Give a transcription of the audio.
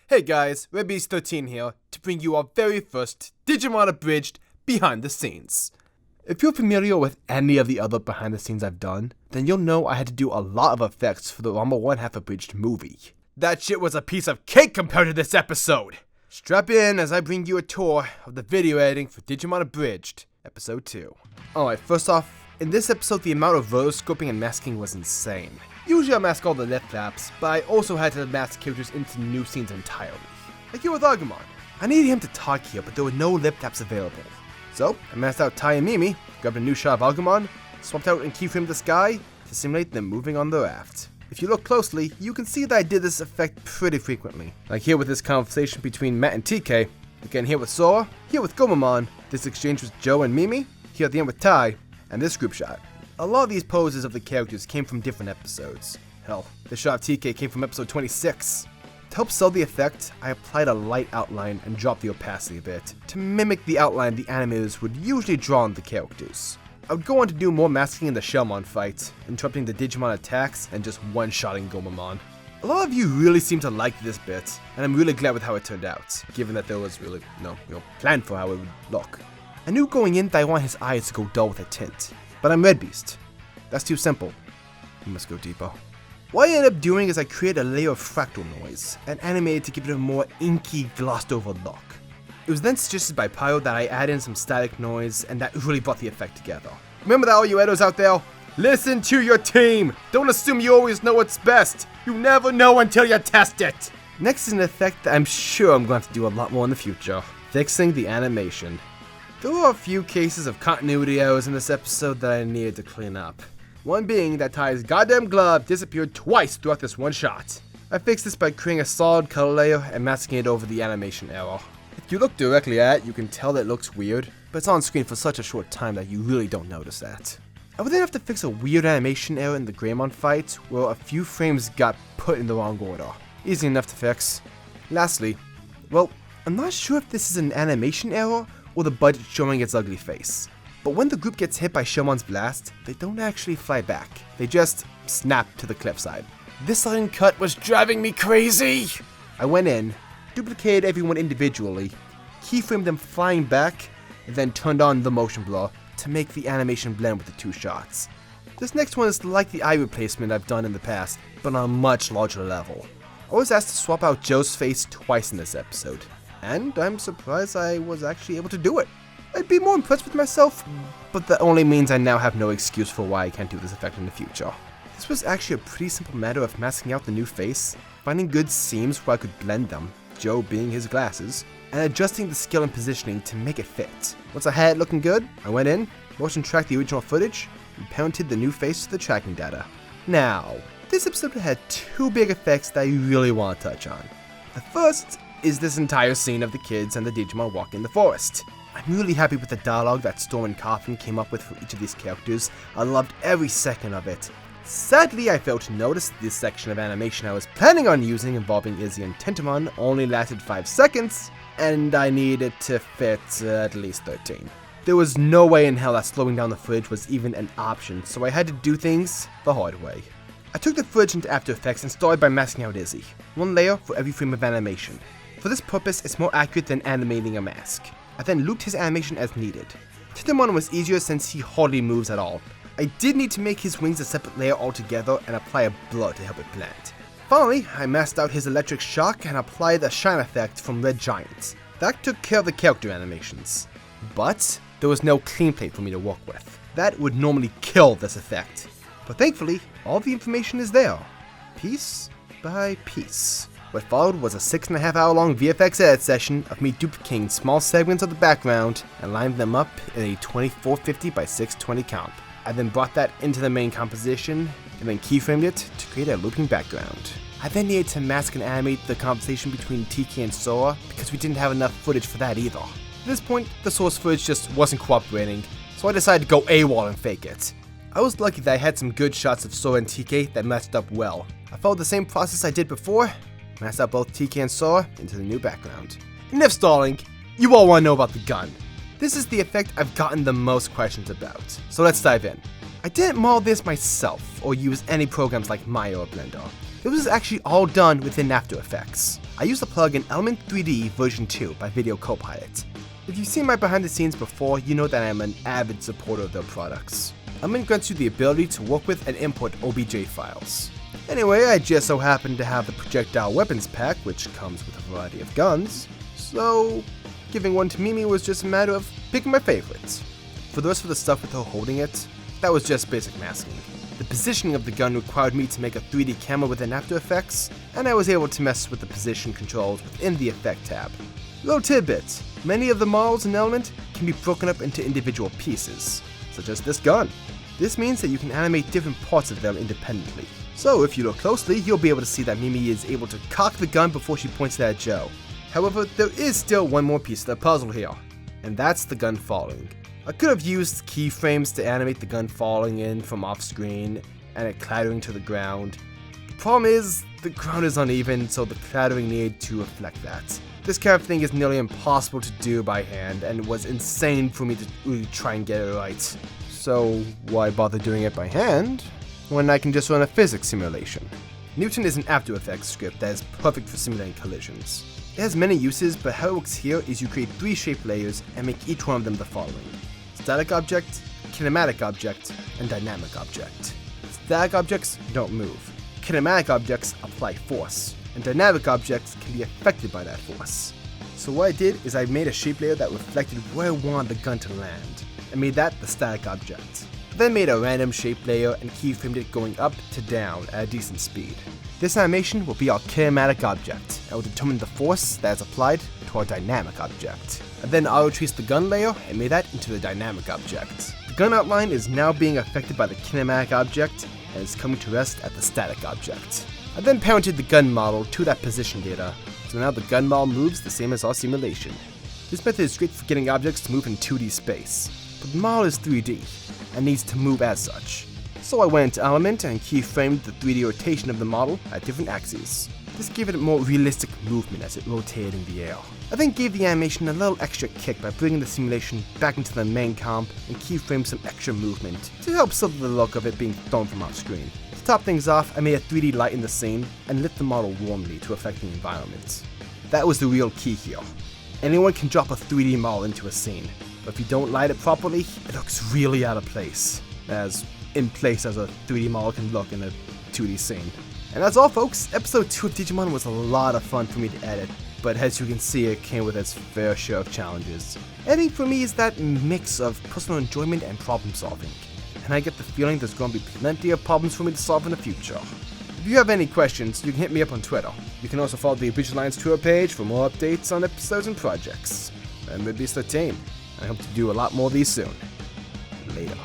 Hey guys, RedBeast 13 here to bring you our very first Digimon Abridged behind the scenes. If you're familiar with any of the other behind the scenes I've done, then you'll know I had to do a lot of effects for the Ranma 1/2 Abridged movie. That shit was a piece of cake compared to this episode! Strap in as I bring you a tour of the video editing for Digimon Abridged, episode 2. Alright, first off, in this episode the amount of rotoscoping and masking was insane. Usually I mask all the lip flaps, but I also had to mask characters into new scenes entirely. Like here with Agumon. I needed him to talk here, but there were no lip flaps available. So, I masked out Tai and Mimi, grabbed a new shot of Agumon, swapped out and keyframed the sky to simulate them moving on the raft. If you look closely, you can see that I did this effect pretty frequently. Like here with this conversation between Matt and TK, again here with Sora, here with Gomamon, this exchange with Joe and Mimi, here at the end with Tai, and this group shot. A lot of these poses of the characters came from different episodes. Hell, the shot of TK came from episode 26. To help sell the effect, I applied a light outline and dropped the opacity a bit, to mimic the outline the animators would usually draw on the characters. I would go on to do more masking in the Shellmon fight, interrupting the Digimon attacks and just one-shotting Gomamon. A lot of you really seem to like this bit, and I'm really glad with how it turned out, given that there was really no plan for how it would look. I knew going in that I want his eyes to go dull with a tint. But I'm RedBeast. That's too simple. We must go deeper. What I ended up doing is I created a layer of fractal noise and animated to give it a more inky, glossed over look. It was then suggested by Pyro that I add in some static noise, and that really brought the effect together. Remember that, all you editors out there? Listen to your team! Don't assume you always know what's best! You never know until you test it! Next is an effect that I'm sure I'm going to have to do a lot more in the future. Fixing the animation. There were a few cases of continuity errors in this episode that I needed to clean up. One being that Tai's goddamn glove disappeared twice throughout this one shot. I fixed this by creating a solid color layer and masking it over the animation error. If you look directly at it, you can tell that it looks weird, but it's on screen for such a short time that you really don't notice that. I would then have to fix a weird animation error in the Greymon fight, where a few frames got put in the wrong order. Easy enough to fix. Lastly, well, I'm not sure if this is an animation error or the budget showing its ugly face. But when the group gets hit by Shellmon's blast, they don't actually fly back. They just snap to the cliffside. This sudden cut was driving me crazy! I went in, duplicated everyone individually, keyframed them flying back, and then turned on the motion blur to make the animation blend with the two shots. This next one is like the eye replacement I've done in the past, but on a much larger level. I was asked to swap out Joe's face twice in this episode. And I'm surprised I was actually able to do it. I'd be more impressed with myself, but that only means I now have no excuse for why I can't do this effect in the future. This was actually a pretty simple matter of masking out the new face, finding good seams where I could blend them, Joe being his glasses, and adjusting the scale and positioning to make it fit. Once I had it looking good, I went in, motion tracked the original footage, and parented the new face to the tracking data. Now, this episode had two big effects that I really want to touch on. The first is this entire scene of the kids and the Digimon walking in the forest. I'm really happy with the dialogue that Storm and Coffin came up with for each of these characters. I loved every second of it. Sadly, I failed to notice this section of animation I was planning on using involving Izzy and Tentamon only lasted 5 seconds, and I needed to fit at least 13. There was no way in hell that slowing down the footage was even an option, so I had to do things the hard way. I took the footage into After Effects and started by masking out Izzy, one layer for every frame of animation. For this purpose, it's more accurate than animating a mask. I then looped his animation as needed. Tentamon was easier since he hardly moves at all. I did need to make his wings a separate layer altogether and apply a blur to help it blend. Finally, I masked out his electric shock and applied a shine effect from Red Giant. That took care of the character animations. But there was no clean plate for me to work with. That would normally kill this effect. But thankfully, all the information is there, piece by piece. What followed was a 6.5 hour long VFX edit session of me duplicating small segments of the background and lining them up in a 2450 by 620 comp. I then brought that into the main composition and then keyframed it to create a looping background. I then needed to mask and animate the conversation between TK and Sora because we didn't have enough footage for that either. At this point, the source footage just wasn't cooperating, so I decided to go AWOL and fake it. I was lucky that I had some good shots of Sora and TK that matched up well. I followed the same process I did before, masked out both TK and Sora into the new background. Enough stalling, you all want to know about the gun. This is the effect I've gotten the most questions about, so let's dive in. I didn't model this myself or use any programs like Maya or Blender. It was actually all done within After Effects. I used the plugin Element 3D version 2 by Video Copilot. If you've seen my behind the scenes before, you know that I am an avid supporter of their products. Element grants you the ability to work with and import OBJ files. Anyway, I just so happened to have the projectile weapons pack, which comes with a variety of guns, so giving one to Mimi was just a matter of picking my favorites. For the rest of the stuff with her holding it, that was just basic masking. The positioning of the gun required me to make a 3D camera within After Effects, and I was able to mess with the position controls within the Effect tab. Little tidbit, many of the models in Element can be broken up into individual pieces, such as this gun. This means that you can animate different parts of them independently. So if you look closely, you'll be able to see that Mimi is able to cock the gun before she points it at Joe. However, there is still one more piece of the puzzle here, and that's the gun falling. I could have used keyframes to animate the gun falling in from off screen and it clattering to the ground. The problem is, the ground is uneven, so the clattering needed to reflect that. This kind of thing is nearly impossible to do by hand, and it was insane for me to really try and get it right. So why bother doing it by hand when I can just run a physics simulation? Newton is an After Effects script that is perfect for simulating collisions. It has many uses, but how it works here is you create 3 shape layers and make each one of them the following: static object, kinematic object, and dynamic object. Static objects don't move. Kinematic objects apply force, and dynamic objects can be affected by that force. So what I did is I made a shape layer that reflected where I wanted the gun to land, and made that the static object. I then made a random shape layer and keyframed it going up to down at a decent speed. This animation will be our kinematic object, and will determine the force that is applied to our dynamic object. I then auto-traced the gun layer and made that into the dynamic object. The gun outline is now being affected by the kinematic object and is coming to rest at the static object. I then parented the gun model to that position data, so now the gun model moves the same as our simulation. This method is great for getting objects to move in 2D space, but the model is 3D and needs to move as such. So I went into Element and keyframed the 3D rotation of the model at different axes. This gave it a more realistic movement as it rotated in the air. I then gave the animation a little extra kick by bringing the simulation back into the main comp and keyframed some extra movement to help sell the look of it being thrown from off screen. To top things off, I made a 3D light in the scene and lit the model warmly to affect the environment. That was the real key here. Anyone can drop a 3D model into a scene, but if you don't light it properly, it looks really out of place. As in place as a 3D model can look in a 2D scene. And that's all, folks. Episode 2 of Digimon was a lot of fun for me to edit, but as you can see, it came with its fair share of challenges. Editing for me is that mix of personal enjoyment and problem solving, and I get the feeling there's going to be plenty of problems for me to solve in the future. If you have any questions, you can hit me up on Twitter. You can also follow the Abridged Lines Twitter page for more updates on episodes and projects. I'm RedBeast 13. I hope to do a lot more of these soon. Later.